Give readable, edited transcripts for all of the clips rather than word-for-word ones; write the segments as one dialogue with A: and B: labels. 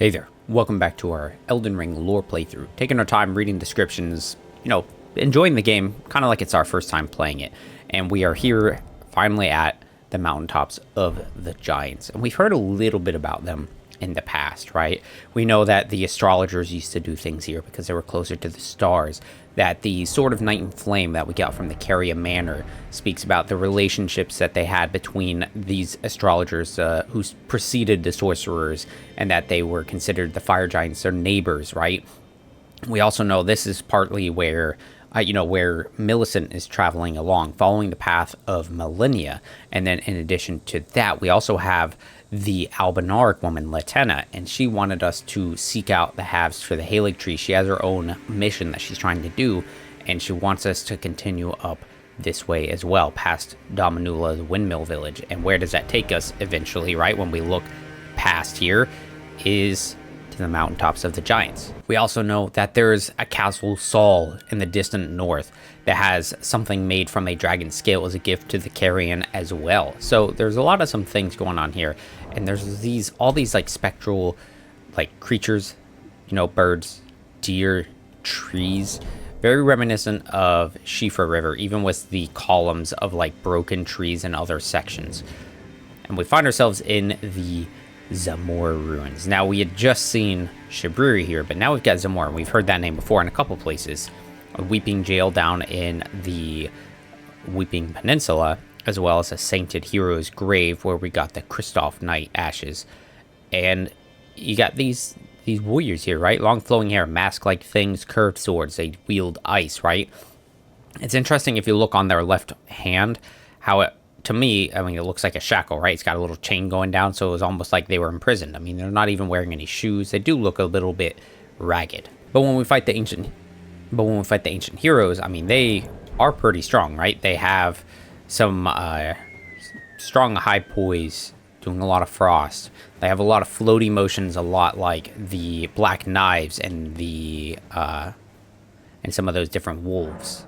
A: Hey there, welcome back to our Elden Ring lore playthrough. Taking our time reading descriptions, enjoying the game, kind of like it's our first time playing it. And we are here finally at the Mountaintops of the Giants. And we've heard a little bit about them in the past, right? We know that the astrologers used to do things here because they were closer to the stars. That the Sword of Night and Flame that we got from the Volcano Manor speaks about the relationships that they had between these astrologers who preceded the sorcerers, and that they were considered the fire giants, their neighbors, right? We also know this is partly where where Millicent is traveling along, following the path of millennia. And then in addition to that, we also have the Albinaric woman, Latenna, and she wanted us to seek out the halves for the Halig tree. She has her own mission that she's trying to do, and she wants us to continue up this way as well, past Dominula, the windmill village. And where does that take us eventually, right? When we look past here, is to the Mountaintops of the Giants. We also know that there's a Castle Sol in the distant north that has something made from a dragon scale as a gift to the Carrion as well. So there's a lot of some things going on here, and there's all these like spectral like creatures, birds, deer, trees, very reminiscent of Shifa River, even with the columns of like broken trees and other sections. And we find ourselves in the Zamor Ruins. Now, we had just seen Shabriri here, but now we've got Zamor, and we've heard that name before in a couple places. A Weeping Jail down in the Weeping Peninsula, as well as a Sainted Hero's Grave, where we got the Kristoff Knight ashes. And you got these warriors here, right? Long flowing hair, mask-like things, curved swords. They wield ice, right? It's interesting if you look on their left hand, how it, to me, it looks like a shackle, right? It's got a little chain going down, so it was almost like they were imprisoned. They're not even wearing any shoes. They do look a little bit ragged. But when we fight the ancient heroes, they are pretty strong, right? They have some strong high poise, doing a lot of frost. They have a lot of floaty motions, a lot like the Black Knives and the and some of those different wolves.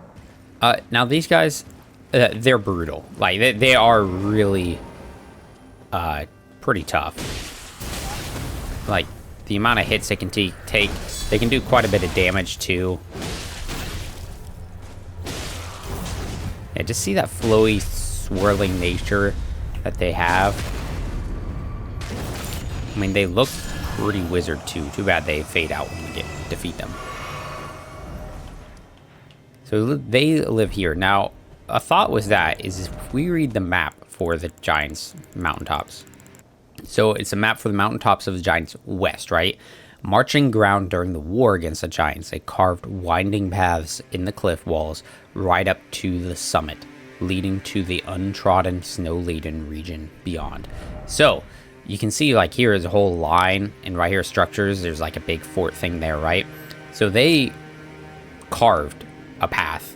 A: Now these guys, they're brutal. Like they are really pretty tough. Like the amount of hits they can take, they can do quite a bit of damage too. Yeah, just see that flowy, swirling nature that they have. They look pretty wizard too. Too bad they fade out when you defeat them. So they live here. Now, a thought was is if we read the map for the Giants Mountaintops. So it's a map for the Mountaintops of the Giants west, right? Marching ground during the war against the Giants. They carved winding paths in the cliff walls right up to the summit, leading to the untrodden, snow-laden region beyond. So you can see like here is a whole line, and right here structures. There's like a big fort thing there, right? So they carved a path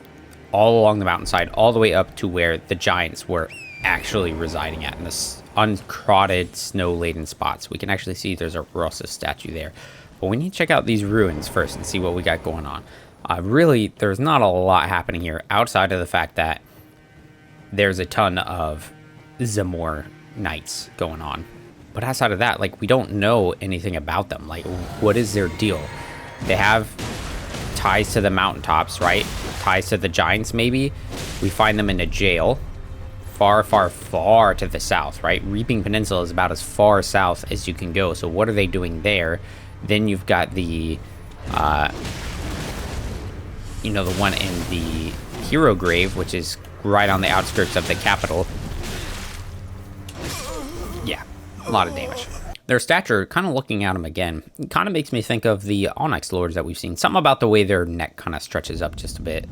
A: all along the mountainside, all the way up to where the Giants were actually residing at, in this uncrowded, snow-laden spots. We can actually see there's a Rosa statue there. But we need to check out these ruins first and see what we got going on. Really, there's not a lot happening here, outside of the fact that there's a ton of Zamor Knights going on. But outside of that, we don't know anything about them. What is their deal? They have ties to the Mountaintops, right? Ties to the Giants, maybe. We find them in a jail far, far, far to the south, right? Reaping Peninsula is about as far south as you can go. So what are they doing there? Then you've got the the one in the Hero Grave, which is right on the outskirts of the capital. Yeah, a lot of damage. Their stature, kind of looking at them again, kind of makes me think of the Onyx Lords that we've seen. Something about the way their neck kind of stretches up just a bit.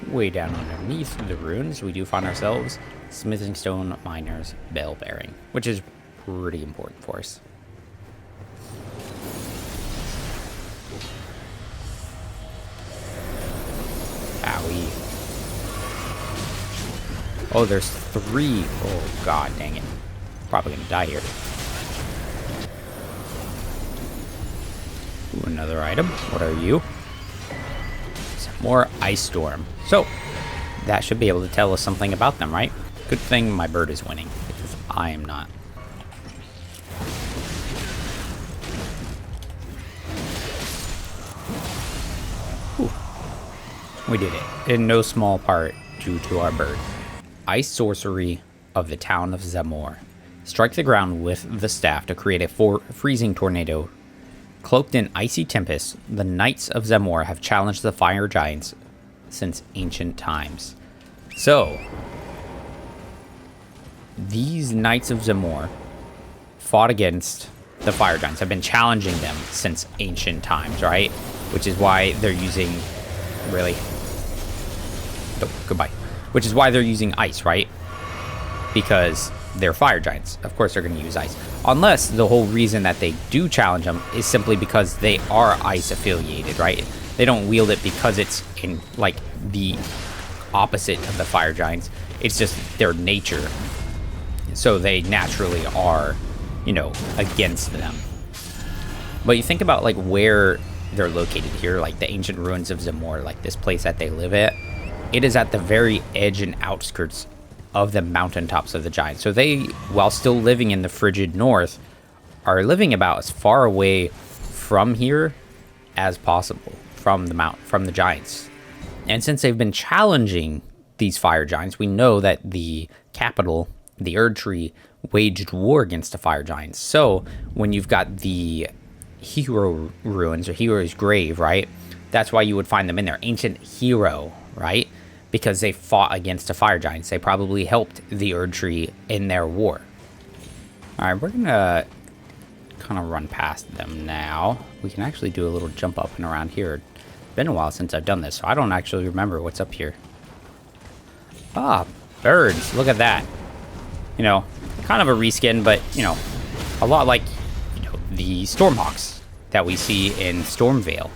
A: Way down underneath the ruins, we do find ourselves Smithing Stone Miner's Bell Bearing, which is pretty important for us. Owie. Oh, there's 3. Oh, god dang it. Probably gonna die here. Ooh, another item. What are you? Some more Ice Storm. So, that should be able to tell us something about them, right? Good thing my bird is winning, because I am not. Whew. We did it, in no small part due to our bird. Ice sorcery of the town of Zamor. Strike the ground with the staff to create a freezing tornado. Cloaked in icy tempests, the Knights of Zamor have challenged the fire giants since ancient times. So, these Knights of Zamor fought against the fire giants, have been challenging them since ancient times, right? Which is why they're using, really? Oh, goodbye. Which is why they're using ice, right? Because they're fire giants. Of course they're going to use ice. Unless the whole reason that they do challenge them is simply because they are ice affiliated, right? They don't wield it because it's in, like, the opposite of the fire giants. It's just their nature. So they naturally are, you know, against them. But you think about, like, where they're located here, like the ancient ruins of Zamor, like this place that they live at. It is at the very edge and outskirts of the mountaintops of the giants. So they, while still living in the frigid north, are living about as far away from here as possible, from the giants. And since they've been challenging these fire giants, we know that the capital, the Erd Tree, waged war against the fire giants. So when you've got the hero ruins or hero's grave, right? That's why you would find them in there. Ancient hero, right? Because they fought against the fire giants. They probably helped the Erd Tree in their war. Alright, we're gonna kind of run past them now. We can actually do a little jump up and around here. It's been a while since I've done this, so I don't actually remember what's up here. Ah, birds. Look at that. You know, kind of a reskin, but, you know, a lot like, you know, the Stormhawks that we see in Stormvale.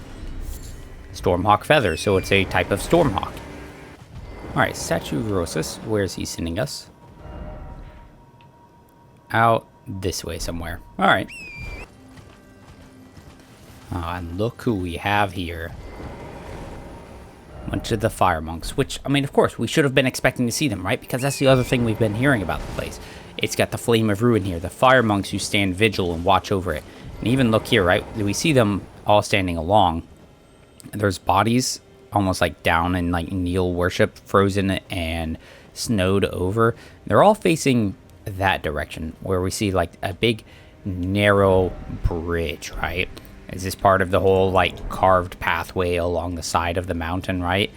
A: Stormhawk feathers, so it's a type of Stormhawk. Alright, Statue Rosus, where is he sending us? Out this way somewhere. Alright. Oh, and look who we have here. Bunch of the fire monks, which, I mean, of course, we should have been expecting to see them, right? Because that's the other thing we've been hearing about the place. It's got the Flame of Ruin here, the fire monks who stand vigil and watch over it. And even look here, right? We see them all standing along. There's bodies almost like down in like kneel worship, frozen and snowed over. They're all facing that direction where we see like a big narrow bridge, right? Is this part of the whole like carved pathway along the side of the mountain, right?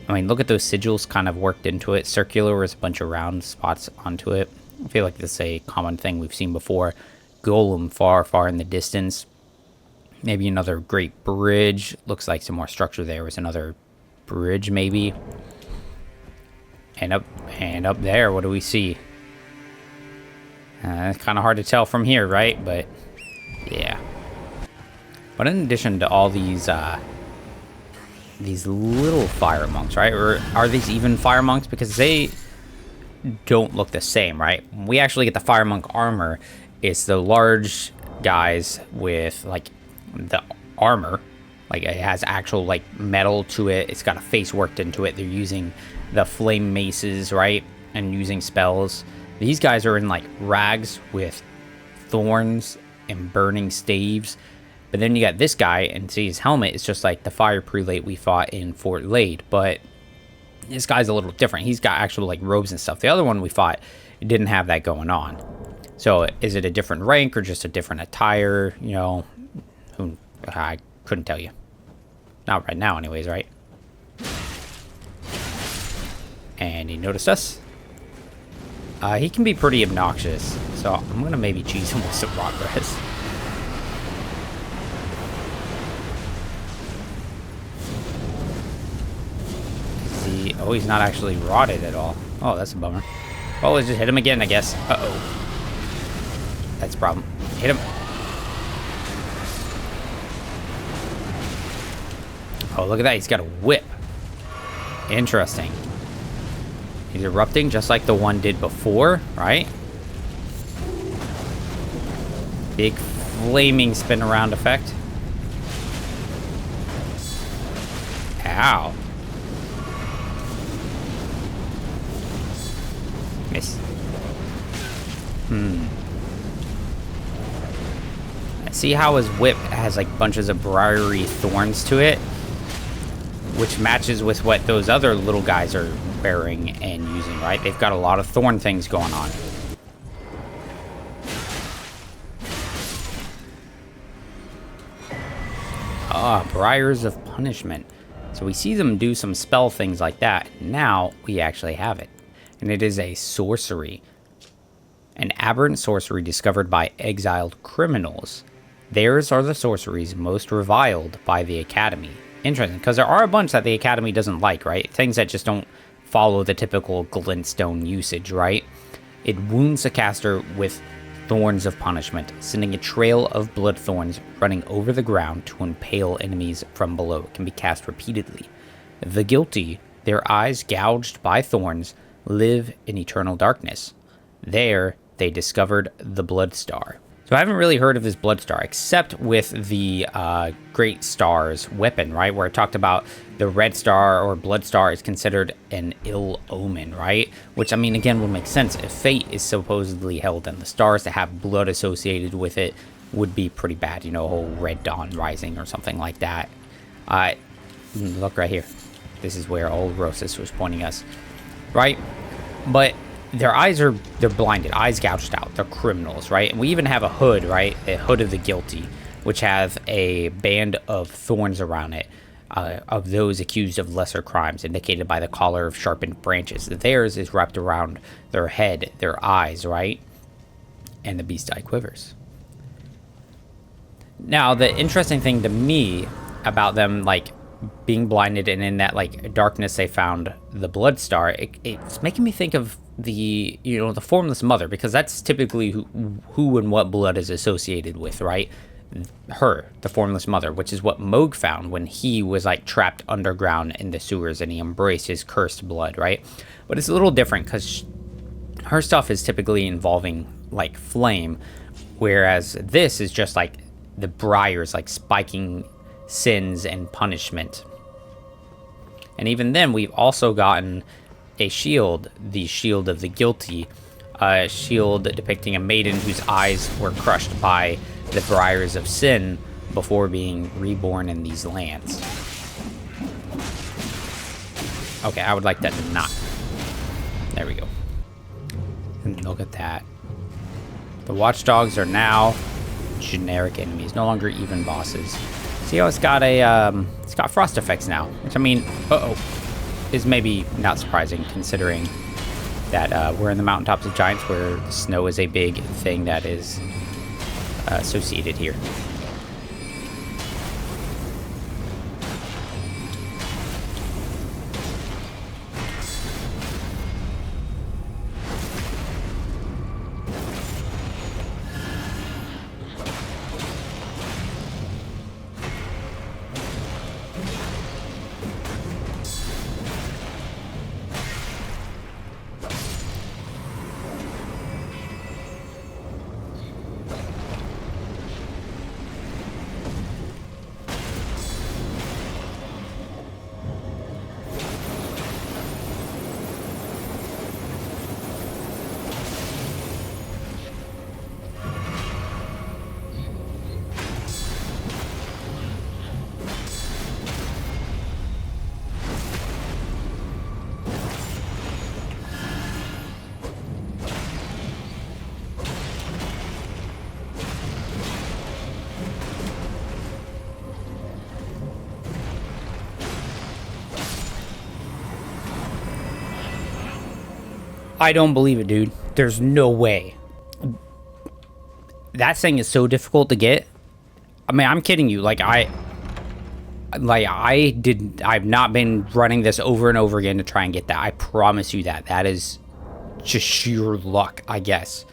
A: I mean, look at those sigils kind of worked into it. Circular with a bunch of round spots onto it. I feel like this is a common thing we've seen before. Golem far, far in the distance. Maybe another great bridge. Looks like some more structure there. Was another bridge, maybe. And up there, what do we see? It's kind of hard to tell from here, right? But, yeah. But in addition to all these little fire monks, right? Or are these even fire monks? Because they don't look the same, right? When we actually get the fire monk armor, it's the large guys with, like, the armor. Like, it has actual, like, metal to it. It's got a face worked into it. They're using the flame maces, right? And using spells. These guys are in, like, rags with thorns and burning staves. But then you got this guy, and see his helmet is just like the fire prelate we fought in Fort Lade. But this guy's a little different. He's got actual, like, robes and stuff. The other one we fought, it didn't have that going on. So, is it a different rank or just a different attire? You know, I couldn't tell you. Not right now, anyways, right? And he noticed us. He can be pretty obnoxious, so I'm going to maybe cheese him with some progress. Oh, he's not actually rotted at all. Oh, that's a bummer. Oh, let's just hit him again, I guess. Uh-oh. That's a problem. Hit him. Oh, look at that. He's got a whip. Interesting. He's erupting just like the one did before, right? Big flaming spin around effect. Ow. Miss. See how his whip has like bunches of briary thorns to it, which matches with what those other little guys are bearing and using, right? They've got a lot of thorn things going on. Ah, Briars of Punishment. So we see them do some spell things like that. Now we actually have it. And it is a sorcery. An aberrant sorcery discovered by exiled criminals. Theirs are the sorceries most reviled by the Academy. Interesting, because there are a bunch that the Academy doesn't like, right? Things that just don't follow the typical glintstone usage, right? It wounds the caster with thorns of punishment, sending a trail of blood thorns running over the ground to impale enemies from below. It can be cast repeatedly. The guilty, their eyes gouged by thorns, live in eternal darkness. There, they discovered the Blood Star. So I haven't really heard of this Blood Star, except with the Great Star's weapon, right? Where it talked about the Red Star or Blood Star is considered an ill omen, right? Which, I mean, again, would make sense. If fate is supposedly held and the stars that have blood associated with it would be pretty bad. You know, a whole Red Dawn Rising or something like that. Look right here. This is where old Rosas was pointing us, right? But their eyes they're blinded, eyes gouged out. They're criminals, right? And we even have a hood, right? A hood of the guilty, which has a band of thorns around it, of those accused of lesser crimes, indicated by the collar of sharpened branches. Theirs is wrapped around their head, their eyes, right? And the beast eye quivers. Now, the interesting thing to me about them, like, being blinded and in that, like, darkness they found the Blood Star, it's making me think of the, you know, the Formless Mother, because that's typically who and what blood is associated with, right? Her, the Formless Mother, which is what Moog found when he was, like, trapped underground in the sewers and he embraced his cursed blood, right? But it's a little different because her stuff is typically involving, like, flame, whereas this is just, like, the briars, like, spiking sins and punishment. And even then, we've also gotten a shield, the Shield of the Guilty, a shield depicting a maiden whose eyes were crushed by the briars of sin before being reborn in these lands. Okay, I would like that to not. There we go. And look at that. The watchdogs are now generic enemies, no longer even bosses. See how it's got frost effects now, which, I mean, is maybe not surprising considering that we're in the Mountaintops of Giants, where snow is a big thing that is associated here. I don't believe it, dude. There's no way. That thing is so difficult to get. I mean, I'm kidding you. I've not been running this over and over again to try and get that. I promise you that. That is just sheer luck, I guess.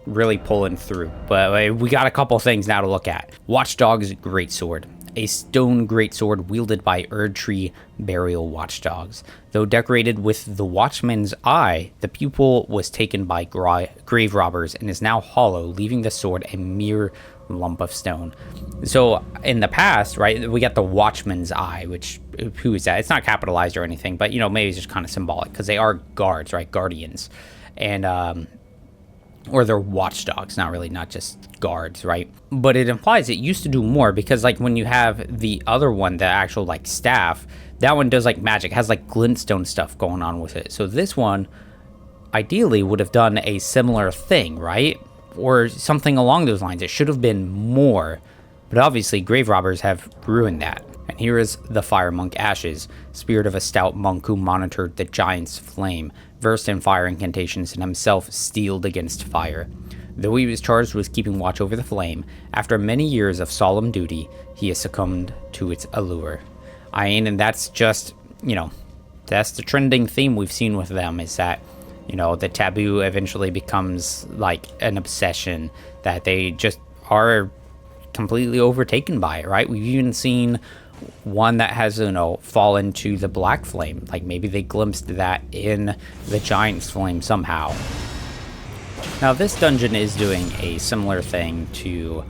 A: Really pulling through. But we got a couple things now to look at. Watchdog's Greatsword. A stone greatsword wielded by Erdtree burial watchdogs. Though decorated with the Watchman's Eye, the pupil was taken by grave robbers and is now hollow, leaving the sword a mere lump of stone. So in the past, right, we got the Watchman's Eye, which, who is that? It's not capitalized or anything, but, you know, maybe it's just kind of symbolic because they are guards, right? Guardians. And or they're watchdogs, not really, not just guards, right? But it implies it used to do more, because like when you have the other one, the actual like staff, that one does like magic, has like glintstone stuff going on with it. So this one ideally would have done a similar thing, right? Or something along those lines. It should have been more, but obviously grave robbers have ruined that. And here is the fire monk Ashes, spirit of a stout monk who monitored the giant's flame, versed in fire incantations and himself steeled against fire. Though he was charged with keeping watch over the flame, after many years of solemn duty, he has succumbed to its allure. And that's just, that's the trending theme we've seen with them, is that, the taboo eventually becomes like an obsession, that they just are completely overtaken by it, right? We've even seen one that has, fallen to the black flame. Like maybe they glimpsed that in the giant's flame somehow. Now this dungeon is doing a similar thing to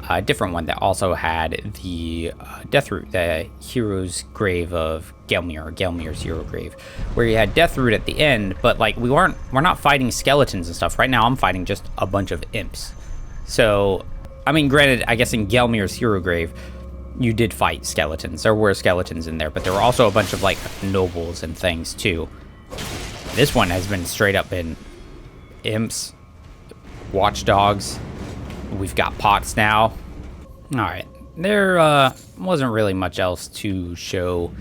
A: a different one that also had the death root, the hero's grave of Gelmir's hero grave, where you had death root at the end, but like we're not fighting skeletons and stuff. Right now I'm fighting just a bunch of imps. So, I mean, granted, I guess in Gelmir's hero grave, you did fight skeletons. There were skeletons in there, but there were also a bunch of like nobles and things too. This one has been straight up in imps, watchdogs. We've got pots now. Alright, there wasn't really much else to show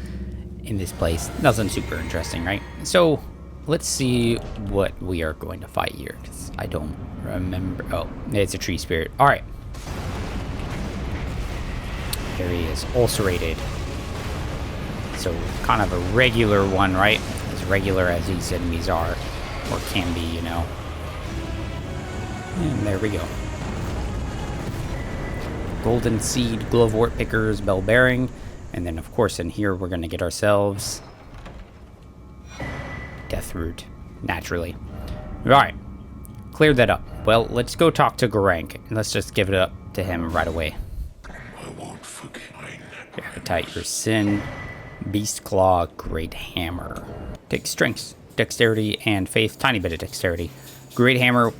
A: in this place. Nothing super interesting, right? So, let's see what we are going to fight here, because I don't remember. Oh, it's a tree spirit. Alright. There he is, ulcerated. So, kind of a regular one, right? As regular as these enemies are, or can be, And there we go. Golden Seed, Glowwort Pickers, Bell Bearing, and then of course in here we're going to get ourselves Death Root, naturally. Alright, cleared that up. Well, let's go talk to Gorank, and let's just give it up to him right away.
B: I won't forget.
A: Appetite, your sin, Beast Claw, Great Hammer. Take strength, dexterity, and faith, tiny bit of dexterity. Great Hammer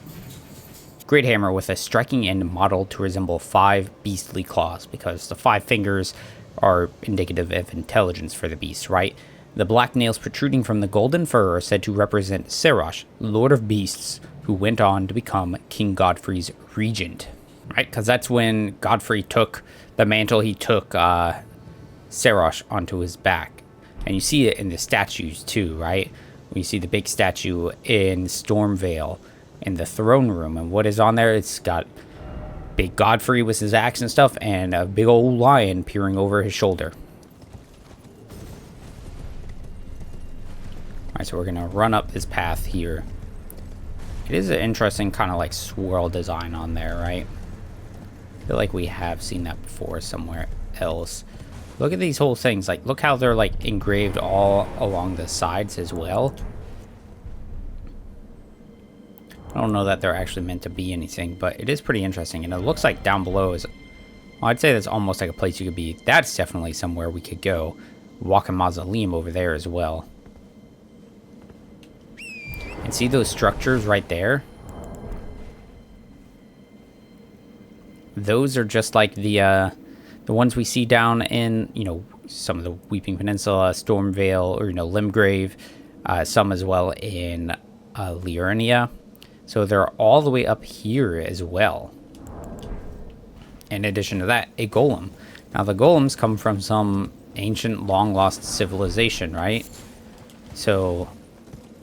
A: with a striking end modeled to resemble 5 beastly claws, because the 5 fingers are indicative of intelligence for the beast, right? The black nails protruding from the golden fur are said to represent Serosh, Lord of Beasts, who went on to become King Godfrey's regent, right? Because that's when Godfrey took the mantle, he took Serosh onto his back. And you see it in the statues too, right? You see the big statue in Stormvale, in the throne room, and what is on there? It's got big Godfrey with his axe and stuff, and a big old lion peering over his shoulder. Alright, so we're gonna run up this path here. It is an interesting kind of like swirl design on there, right? I feel like we have seen that before somewhere else. Look at these whole things, like look how they're like engraved all along the sides as well. I don't know that they're actually meant to be anything, but it is pretty interesting. And it looks like down below is, well, I'd say that's almost like a place you could be. That's definitely somewhere we could go. Walk a mausoleum over there as well. And see those structures right there? Those are just like the ones we see down in, some of the Weeping Peninsula, Stormvale, or, Limgrave. Some as well in Liurnia. So they're all the way up here as well. In addition to that, a golem. Now the golems come from some ancient long-lost civilization, right? So,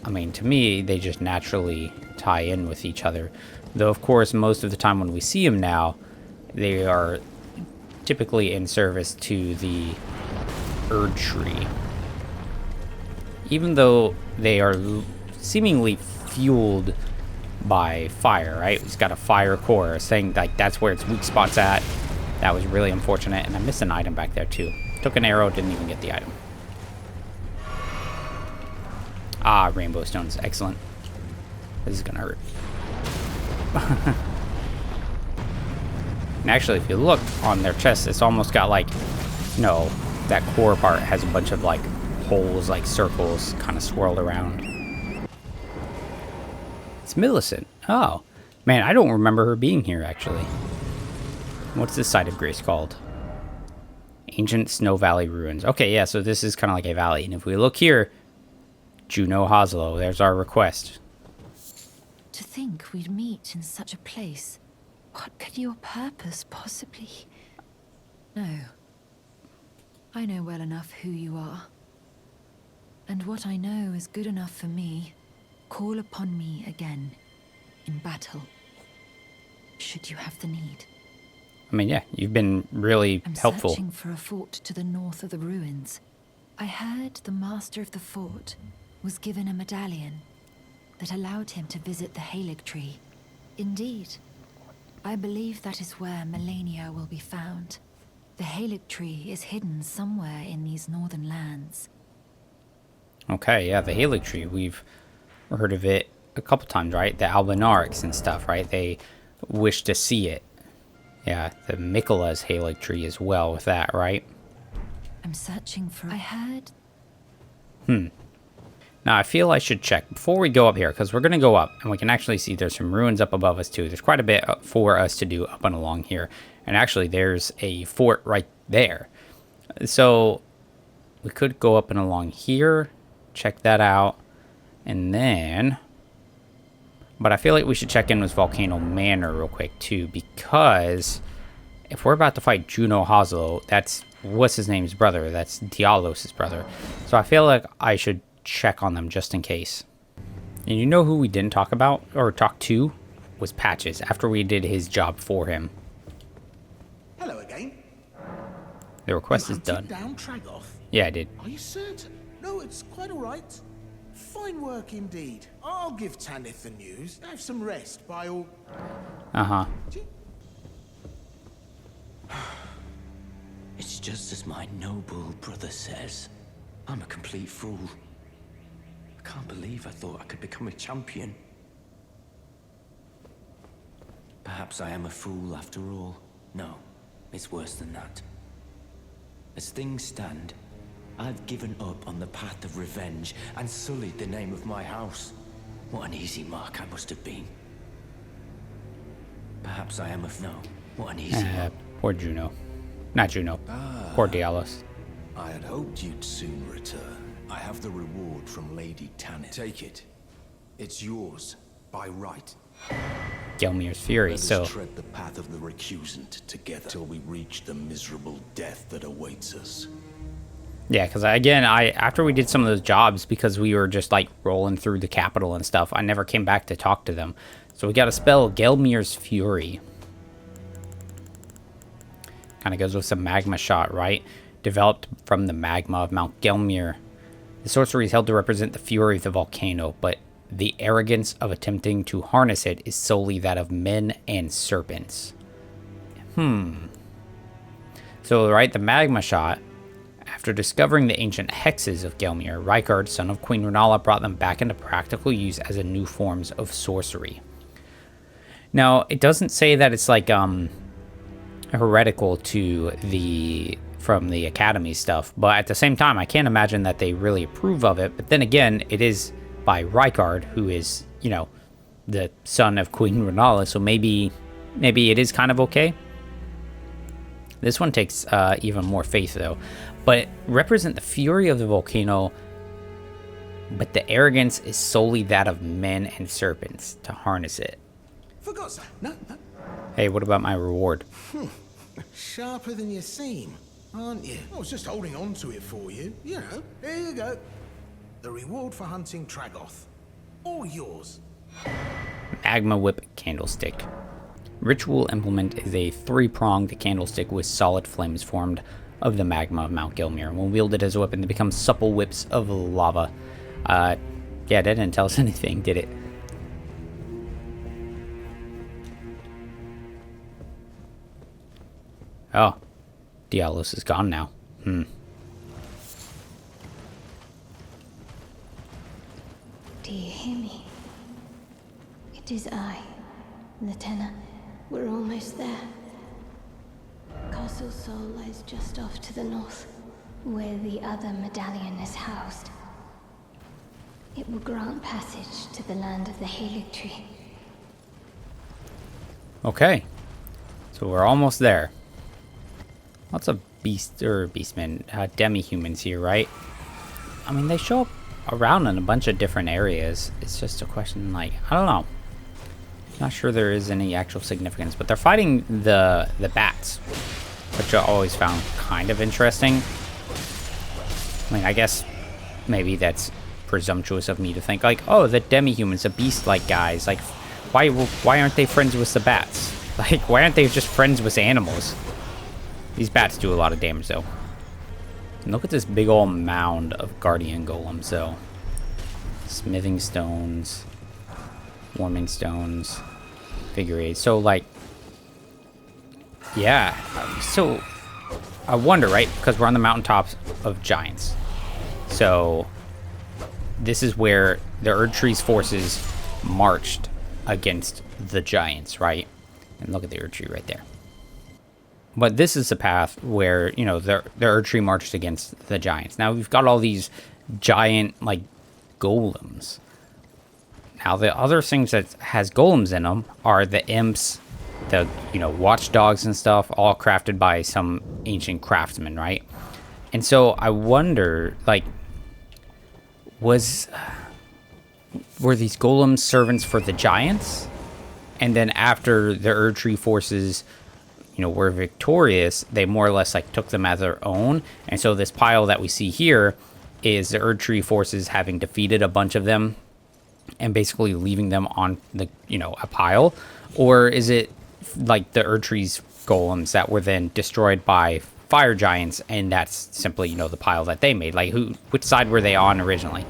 A: I mean, to me, they just naturally tie in with each other. Though, of course, most of the time when we see them now, they are typically in service to the Erd Tree. Even though they are seemingly fueled by fire, right? It's got a fire core, saying like that's where its weak spot's at. That was really unfortunate, and I missed an item back there too. Took an arrow, didn't even get the item. Ah, rainbow stones, excellent. This is gonna hurt. And actually, if you look on their chest, it's almost got like, that core part has a bunch of like holes, like circles, kind of swirled around. It's Millicent. Oh, Man, I don't remember her being here, actually. What's this side of Grace called? Ancient Snow Valley Ruins. Okay, yeah, so this is kind of like a valley. And if we look here, Juno Hoslow, there's our request.
C: To think we'd meet in such a place. What could your purpose possibly... No. I know well enough who you are. And what I know is good enough for me. Call upon me again, in battle. Should you have the need.
A: I mean, yeah, you've been really helpful.
C: I'm searching for a fort to the north of the ruins. I heard the master of the fort was given a medallion that allowed him to visit the Halig tree. Indeed, I believe that is where Melania will be found. The Halig tree is hidden somewhere in these northern lands.
A: Okay, yeah, the Halig tree. We've heard of it a couple times, right? The Albinarics and stuff, right? They wish to see it. Yeah, the Mikola's Halig tree as well with that, right?
C: I'm searching for... I heard...
A: Now, I feel I should check before we go up here, because we're going to go up, and we can actually see there's some ruins up above us, too. There's quite a bit for us to do up and along here. And actually, there's a fort right there. So, we could go up and along here, check that out, and then... But I feel like we should check in with Volcano Manor real quick, too, because if we're about to fight Juno Hoslow, that's, what's his name's brother? That's Diallos' brother. So I feel like I should check on them just in case. And you know who we didn't talk about, or talk to, was Patches, after we did his job for him.
D: Hello again.
A: The request is done.
D: Down Tragoth.
A: Yeah, I did.
D: Are you certain? No, it's quite all right. Fine work indeed. I'll give Tanith the news. Have some rest by all...
A: Uh-huh.
E: It's just as my noble brother says. I'm a complete fool. I can't believe I thought I could become a champion. Perhaps I am a fool after all. No, it's worse than that. As things stand, I've given up on the path of revenge and sullied the name of my house. What an easy mark I must have been. Perhaps I am a... No, what an easy mark.
A: Poor Juno. Not Juno. Poor Diallos.
B: I had hoped you'd soon return. I have the reward from Lady Tanith. Take it. It's yours, by right.
A: Gelmir's Fury,
B: Let
A: so...
B: us tread the path of the recusant together till we reach the miserable death that awaits us.
A: Yeah, because again, after we did some of those jobs, because we were just like rolling through the capital and stuff, I never came back to talk to them. So we got to spell Gelmir's Fury. Kind of goes with some magma shot, right? Developed from the magma of Mount Gelmir. The sorcery is held to represent the fury of the volcano, but the arrogance of attempting to harness it is solely that of men and serpents. So, right, the magma shot. After discovering the ancient hexes of Gelmir, Rykard, son of Queen Renala, brought them back into practical use as a new forms of sorcery. Now, it doesn't say that it's like heretical to from the academy stuff, but at the same time, I can't imagine that they really approve of it. But then again, it is by Rykard, who is, you know, the son of Queen Renala, so maybe it is kind of okay. This one takes even more faith, though. But represent the fury of the volcano, but the arrogance is solely that of men and serpents to harness it.
D: Forgot so. No.
A: Hey, what about my reward?
D: Sharper than you seem, aren't you? I was just holding on to it for you. You know, here you go. The reward for hunting Tragoth. All yours.
A: Magma Whip Candlestick. Ritual Implement is a 3-pronged candlestick with solid flames formed of the magma of Mount Gelmir. When wielded as a weapon, they become supple whips of lava. Yeah, that didn't tell us anything, did it? Oh, Diallos is gone now.
F: Do you hear me? It is I, Lieutenant. We're almost there. Castle Sol lies just off to the north, where the other medallion is housed. It will grant passage to the land of the Halig tree.
A: Okay. So we're almost there. Lots of beastmen, demi-humans here, right? I mean, they show up around in a bunch of different areas. It's just a question, like, I don't know. Not sure there is any actual significance, but they're fighting the bats, which I always found kind of interesting. I mean, I guess maybe that's presumptuous of me to think, like, oh, the demi-humans, the beast-like guys, like, why aren't they friends with the bats? Like, why aren't they just friends with animals? These bats do a lot of damage, though. And look at this big old mound of guardian golems, though. Smithing stones, warming stones, figure eight. So, like, yeah. So, I wonder, right? Because we're on the mountaintops of giants. So, this is where the Erdtree's forces marched against the giants, right? And look at the Erdtree right there. But this is the path where, you know, the Erdtree marched against the giants. Now, we've got all these giant, like, golems. Now, the other things that has golems in them are the imps, the, you know, watchdogs and stuff, all crafted by some ancient craftsman, right? And so I wonder, like, were these golems servants for the giants? And then after the Erdtree forces, you know, were victorious, they more or less, like, took them as their own. And so this pile that we see here is the Erdtree forces having defeated a bunch of them and basically leaving them on the, you know, a pile. Or is it like the Erdtree's golems that were then destroyed by fire giants, and that's simply, you know, the pile that they made? Like, which side were they on originally?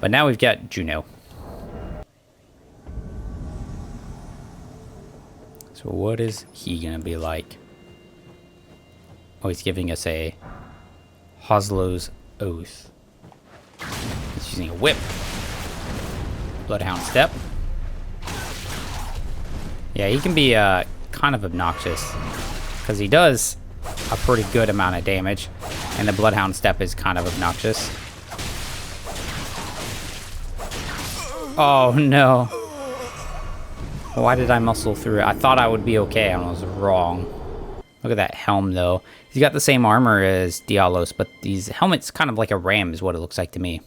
A: But now we've got Juno. So what is he gonna be like? Oh, he's giving us a Hoslow's Oath. He's using a whip. Bloodhound Step. Yeah, he can be kind of obnoxious, because he does a pretty good amount of damage, and the Bloodhound Step is kind of obnoxious. Oh no. Why did I muscle through it? I thought I would be okay, and I was wrong. Look at that helm, though. He's got the same armor as Diallos, but these helmets kind of like a ram is what it looks like to me.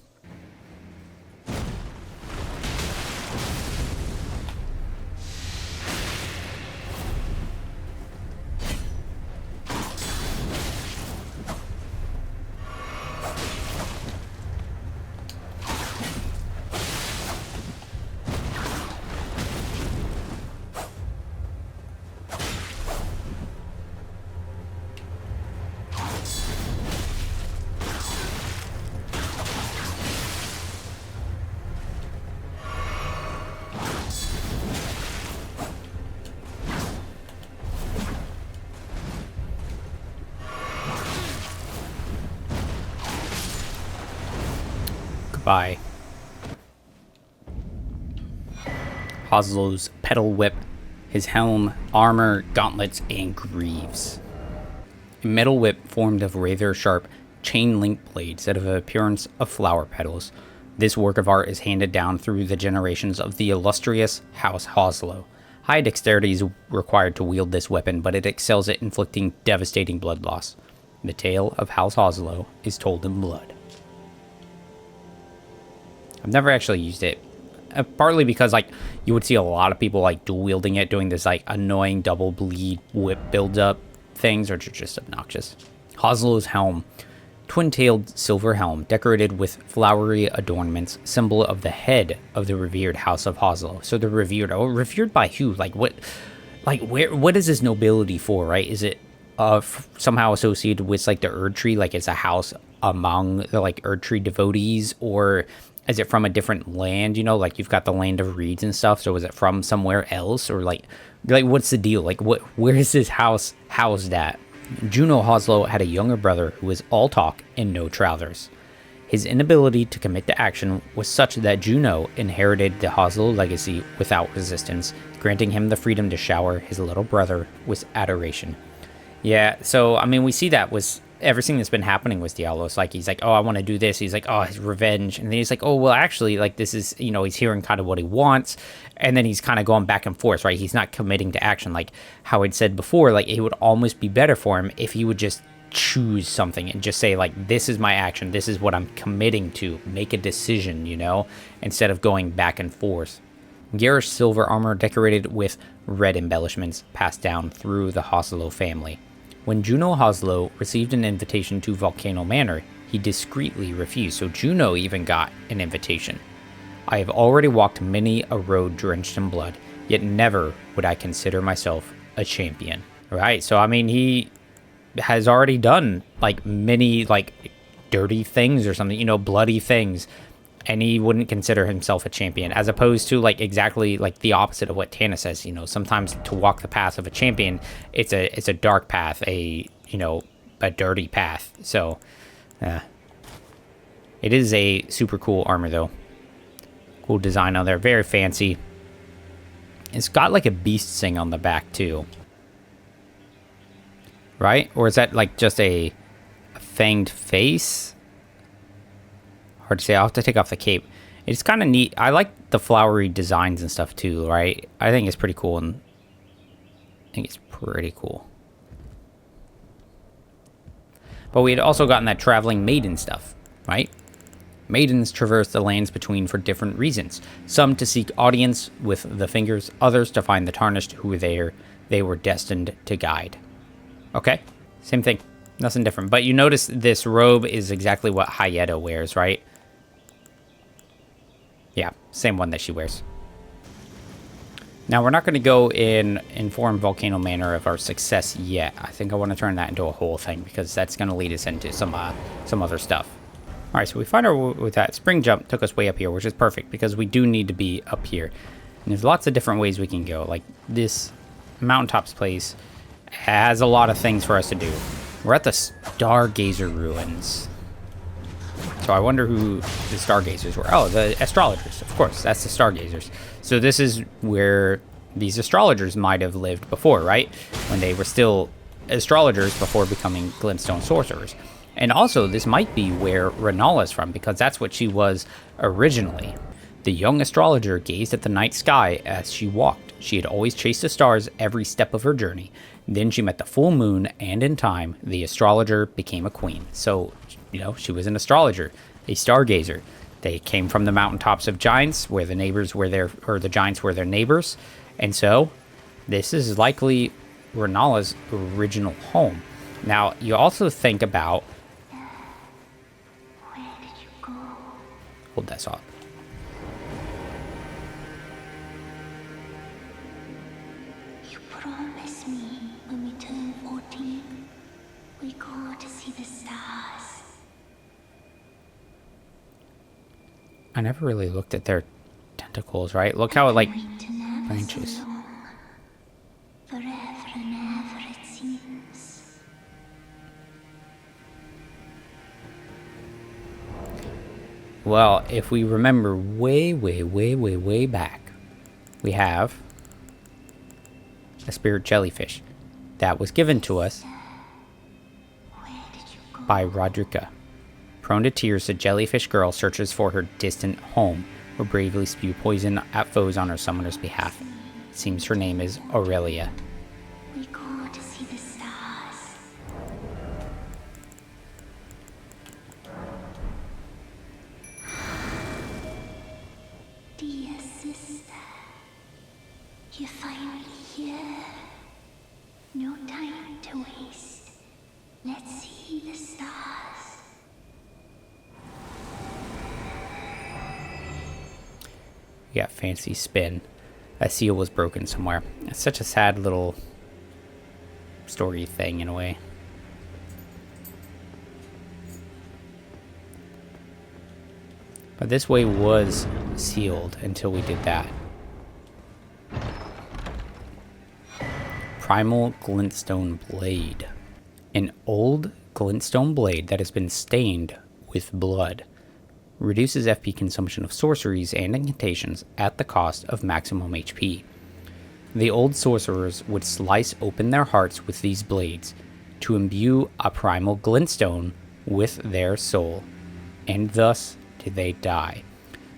A: By Hoslow's pedal whip, his helm, armor, gauntlets, and greaves. A metal whip formed of razor-sharp chain-link blades that have an appearance of flower petals. This work of art is handed down through the generations of the illustrious House Hoslow. High dexterity is required to wield this weapon, but it excels at inflicting devastating blood loss. The tale of House Hoslow is told in blood. I've never actually used it, partly because, like, you would see a lot of people, like, dual wielding it, doing this, like, annoying double bleed whip build-up things, or just obnoxious. Hoslow's helm, twin-tailed silver helm, decorated with flowery adornments, symbol of the head of the revered House of Hoslow. So they're revered. Oh, revered by who? Like, what? Like, where? What is this nobility for? Right? Is it somehow associated with, like, the Erdtree? Like, it's a house among the, like, Erdtree devotees, or is it from a different land, you know, like you've got the land of reeds and stuff, so is it from somewhere else, or like what's the deal? Like, where is this house housed at? Juno Hoslow had a younger brother who was all talk and no trousers. His inability to commit to action was such that Juno inherited the Hoslow legacy without resistance, granting him the freedom to shower his little brother with adoration. Yeah, so, I mean, we see that was everything that's been happening with Diallos. Like, he's like, oh, I want to do this. He's like, oh, his revenge. And then he's like, oh, well, actually, like, this is, you know, he's hearing kind of what he wants. And then he's kind of going back and forth, right? He's not committing to action. Like how I'd said before, like, it would almost be better for him if he would just choose something and just say, like, this is my action. This is what I'm committing to. Make a decision, you know, instead of going back and forth. Garish's silver armor decorated with red embellishments passed down through the Hoslow family. When Juno Hoslow received an invitation to Volcano Manor, he discreetly refused, so Juno even got an invitation. I have already walked many a road drenched in blood, yet never would I consider myself a champion. Right, so I mean, he has already done, like, many, like, dirty things or something, you know, bloody things, and he wouldn't consider himself a champion, as opposed to, like, exactly, like, the opposite of what Tana says. You know, sometimes to walk the path of a champion, it's a dark path, you know, a dirty path. So, it is a super cool armor, though. Cool design on there, very fancy. It's got, like, a beast sing on the back, too. Right? Or is that, like, just a fanged face? Hard to say. I'll have to take off the cape. It's kind of neat. I like the flowery designs and stuff too, right? I think it's pretty cool, and I think it's pretty cool. But we had also gotten that traveling maiden stuff, right? Maidens traverse the lands between for different reasons. Some to seek audience with the fingers, others to find the tarnished who they were destined to guide. Okay, same thing. Nothing different. But you notice this robe is exactly what Hyetta wears, right? Yeah, same one that she wears. Now, we're not going to go inform Volcano Manor of our success yet. I think I want to turn that into a whole thing, because that's going to lead us into some other stuff. All right, so we find our with that spring jump took us way up here, which is perfect, because we do need to be up here. And there's lots of different ways we can go. Like, this Mountaintops place has a lot of things for us to do. We're at the Stargazer Ruins. So I wonder who the Stargazers were. Oh, the astrologers. Of course, that's the Stargazers. So this is where these astrologers might have lived before, right? When they were still astrologers before becoming glintstone sorcerers. And also, this might be where Renala's from, because that's what she was originally. The young astrologer gazed at the night sky as she walked. She had always chased the stars every step of her journey. Then she met the full moon, and in time, the astrologer became a queen. So, you know, she was an astrologer, a stargazer. They came from the mountaintops of giants, where the neighbors were the giants were their neighbors. And so, this is likely Renala's original home. Now, you also think about...
F: Where did you go?
A: Hold that thought.
F: You promised me when we turn 14, we go to see the stars.
A: I never really looked at their tentacles, right? Look how it, like, branches.
F: Forever and ever, it seems.
A: Well, if we remember way back, we have a spirit jellyfish that was given to us by Rodrika. Prone to tears, the jellyfish girl searches for her distant home, or bravely spew poison at foes on her summoner's behalf. It seems her name is Aurelia.
F: We go to see the stars. Dear sister, you're finally here. No time to waste. Let's see the stars.
A: We got fancy spin. A seal was broken somewhere. It's such a sad little story thing in a way. But this way was sealed until we did that. Primal Glintstone Blade. An old glintstone blade that has been stained with blood. Reduces FP consumption of sorceries and incantations at the cost of maximum HP. The old sorcerers would slice open their hearts with these blades to imbue a primal glintstone with their soul, and thus did they die.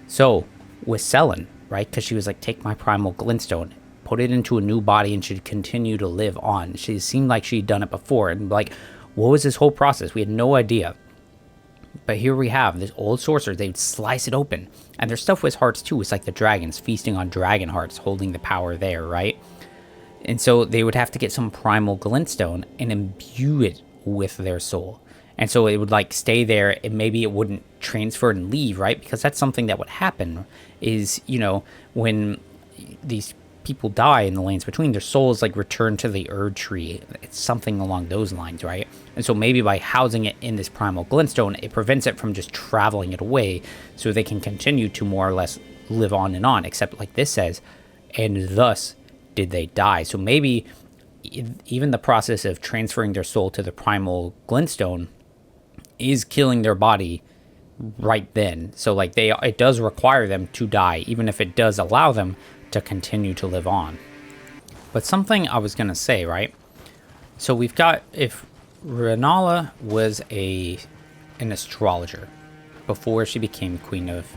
A: So, with Selen, right, because she was like, take my primal glintstone, put it into a new body, and she'd continue to live on. She seemed like she'd done it before, and like, what was this whole process? We had no idea. But here we have this old sorcerer. They would slice it open, and their stuff was hearts too. It's like the dragons feasting on dragon hearts, holding the power there, right? And so they would have to get some primal glintstone and imbue it with their soul. And so it would like stay there, and maybe it wouldn't transfer and leave, right? Because that's something that would happen is, you know, when these people die in the lands between, their souls like return to the Erd tree. It's something along those lines, right? And so maybe by housing it in this primal glintstone, it prevents it from just traveling it away, so they can continue to more or less live on and on, except like this says, and thus did they die. So maybe even the process of transferring their soul to the primal glintstone is killing their body right then. So like it does require them to die, even if it does allow them to continue to live on. But something I was gonna say, right? So we've got, if Renala was an astrologer before she became queen of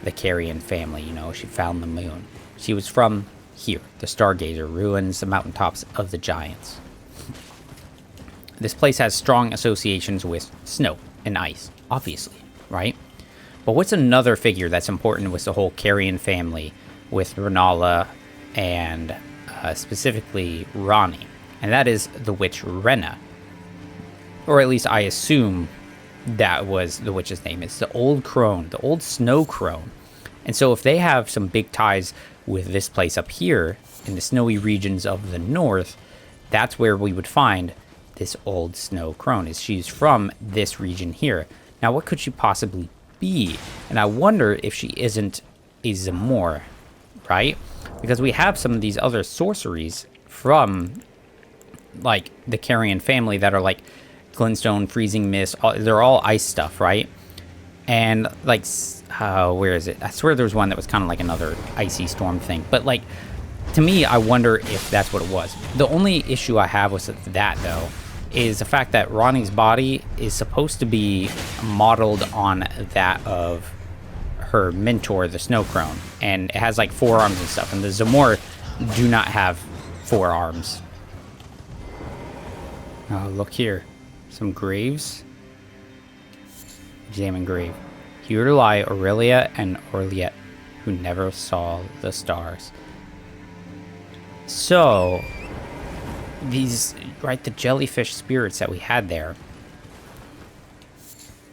A: the Carrion family, you know, she found the moon. She was from here, the Stargazer Ruins, the Mountaintops of the Giants. This place has strong associations with snow and ice, obviously, right? But what's another figure that's important with the whole Carrion family, with Renala and specifically Rani? And that is the witch Rena. Or at least I assume that was the witch's name. It's the old crone, the old snow crone. And so if they have some big ties with this place up here in the snowy regions of the north, that's where we would find this old snow crone, is she's from this region here. Now, what could she possibly be? And I wonder if she isn't a Zamor, right? Because we have some of these other sorceries from, like, the Carrion family that are, like, glintstone, freezing mist. They're all ice stuff, right? And, like, where is it? I swear there was one that was kind of like another icy storm thing. But, like, to me, I wonder if that's what it was. The only issue I have with that, though, is the fact that Ronnie's body is supposed to be modeled on that of her mentor, the Snow Crone. And it has, like, 4 arms and stuff. And the Zamor do not have 4 arms. Oh, look here. Some graves. Examine grave. Here lie Aurelia and Orliet, who never saw the stars. So, these, right, the jellyfish spirits that we had there,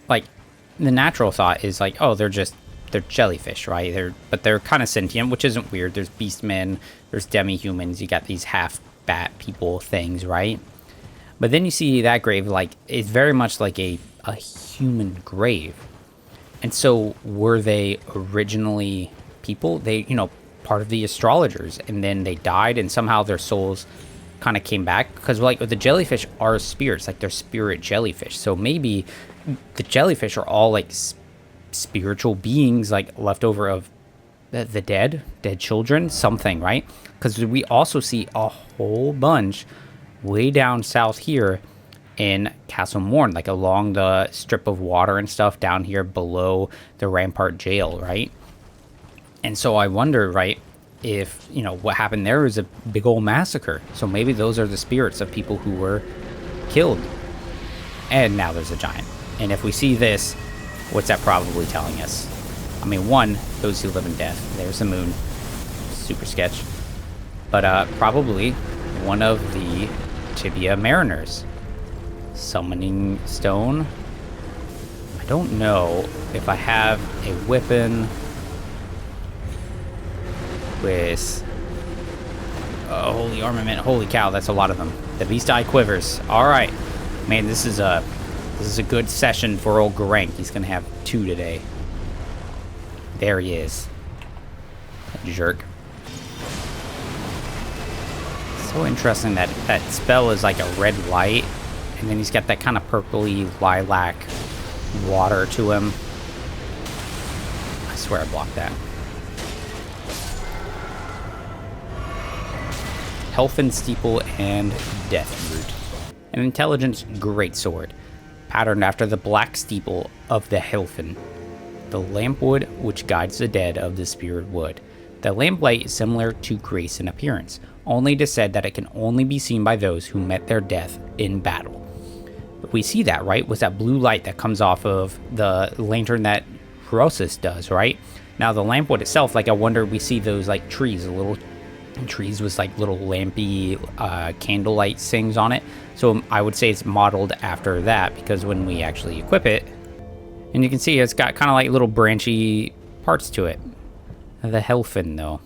A: like, the natural thought is like, oh, they're jellyfish, right? But they're kind of sentient, which isn't weird. There's beastmen, there's demi-humans, you got these half-bat people things, right? But then you see that grave, like, it's very much like a human grave. And so, were they originally people? They, you know, part of the astrologers, and then they died, and somehow their souls kind of came back? Because, like, the jellyfish are spirits, like, they're spirit jellyfish. So maybe the jellyfish are all, like, spiritual beings, like, left over of the dead children, something, right? Because we also see a whole bunch way down south here in Castle Morn, like along the strip of water and stuff down here below the Rampart Jail, right? And so I wonder, right, if, you know, what happened there is a big old massacre. So maybe those are the spirits of people who were killed. And now there's a giant. And if we see this, what's that probably telling us? I mean, one, those who live in death. There's the moon. Super sketch. But probably one of the Tibia Mariners. Summoning stone. I don't know if I have a weapon with holy armament. Holy cow, that's a lot of them. The Beast Eye Quivers. Alright. Man, this is a good session for old Garank. He's gonna have 2 today. There he is. That jerk. So interesting that that spell is like a red light, and then he's got that kind of purpley lilac water to him. I swear I blocked that. Helfen Steeple and Death Root. an intelligence greatsword, patterned after the black steeple of the Helfen, the lampwood which guides the dead of the spirit wood. The lamplight is similar to grace in appearance, only it is said that it can only be seen by those who met their death in battle. But we see that, right, with that blue light that comes off of the lantern that Rosis does, right? Now the lampwood itself, like I wonder, we see those like trees, little trees with like little lampy candlelight things on it. So I would say it's modeled after that, because when we actually equip it, and you can see it's got kind of like little branchy parts to it. The Helfen though.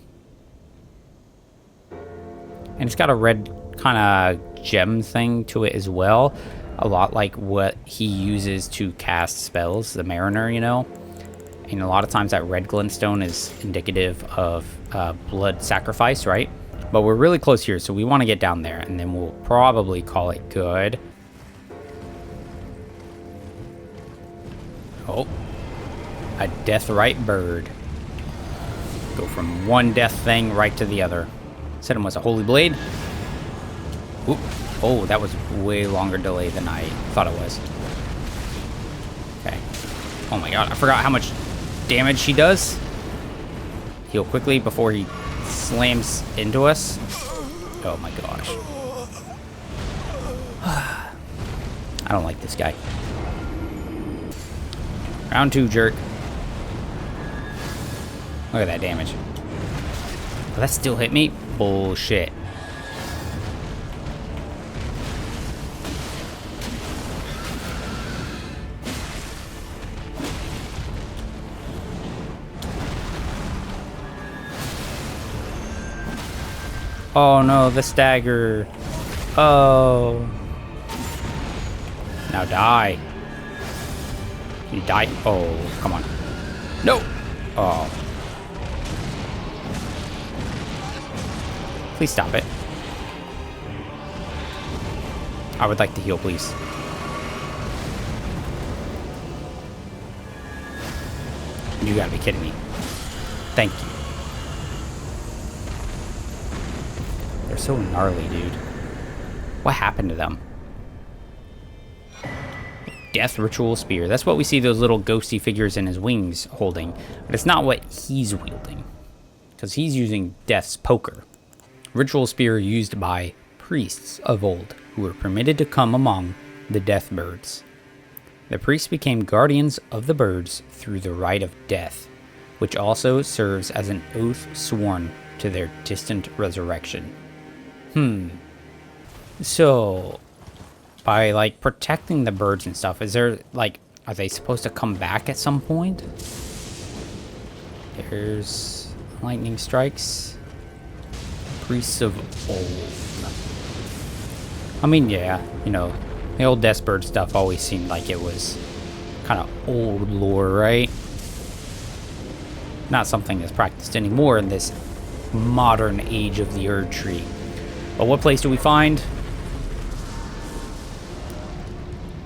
A: And it's got a red kind of gem thing to it as well. A lot like what he uses to cast spells, the Mariner, you know? And a lot of times that red glintstone is indicative of blood sacrifice, right? But we're really close here, so we want to get down there, and then we'll probably call it good. Oh, a death-right bird. Go from one death thing right to the other. Said him was a holy blade. Oop. Oh, that was way longer delay than I thought it was. Okay. Oh my god, I forgot how much damage she does. Heal quickly before he slams into us. Oh my gosh. I don't like this guy. Round 2, jerk. Look at that damage. Will that still hit me? Bullshit. Oh no, the stagger. Oh. Now die. You die. Oh, come on. No. Oh. Please stop it. I would like to heal, please. You gotta be kidding me. Thank you. They're so gnarly, dude. What happened to them? Death Ritual Spear. That's what we see those little ghosty figures in his wings holding. But it's not what he's wielding, because he's using Death's Poker. Ritual Spear used by priests of old who were permitted to come among the death birds. The priests became guardians of the birds through the rite of death, which also serves as an oath sworn to their distant resurrection. So, by, like, protecting the birds and stuff, is there, like, are they supposed to come back at some point? There's lightning strikes. Priests of old. I mean, yeah, you know, the old Death Bird stuff always seemed like it was kind of old lore, right? Not something that's practiced anymore in this modern age of the Erd Tree. But what place do we find?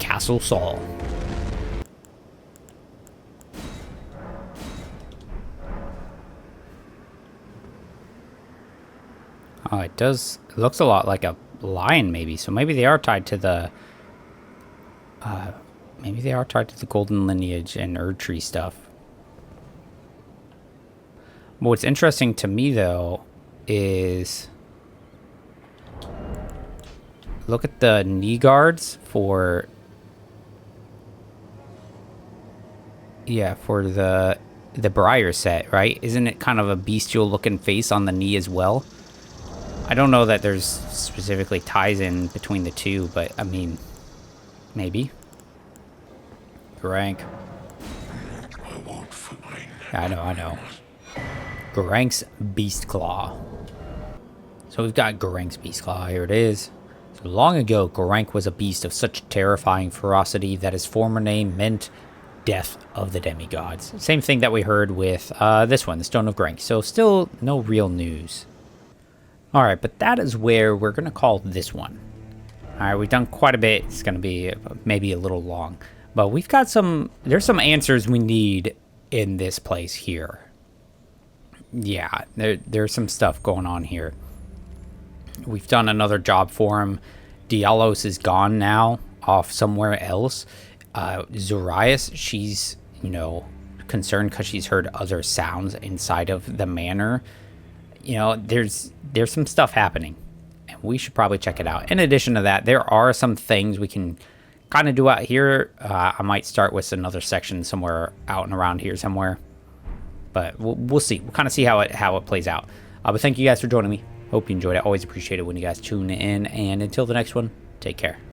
A: Castle Saul. Oh, it does. It looks a lot like a lion, maybe. So maybe they are tied to the. Maybe they are tied to the Golden Lineage and Erd Tree stuff. But what's interesting to me, though, is look at the knee guards for. Yeah, for the Briar set, right? Isn't it kind of a bestial looking face on the knee as well? I don't know that there's specifically ties in between the two, but I mean, maybe. Garank. I know. Garank's Beast Claw. So we've got Garank's Beast Claw. Here it is. So long ago, Garank was a beast of such terrifying ferocity that his former name meant death of the demigods. Same thing that we heard with this one, the Stone of Garank. So still no real news. Alright, but that is where we're going to call this one. Alright, we've done quite a bit. It's going to be maybe a little long. But we've got there's some answers we need in this place here. Yeah, there's some stuff going on here. We've done another job for him. Diallos is gone now, off somewhere else. Zurias, she's, you know, concerned because she's heard other sounds inside of the manor. You know, there's some stuff happening, and we should probably check it out. In addition to that, there are some things we can kind of do out here. I might start with another section somewhere out and around here somewhere, but we'll see. We'll kind of see how it plays out. But thank you guys for joining me. Hope you enjoyed it. Always appreciate it when you guys tune in, and until the next one, take care.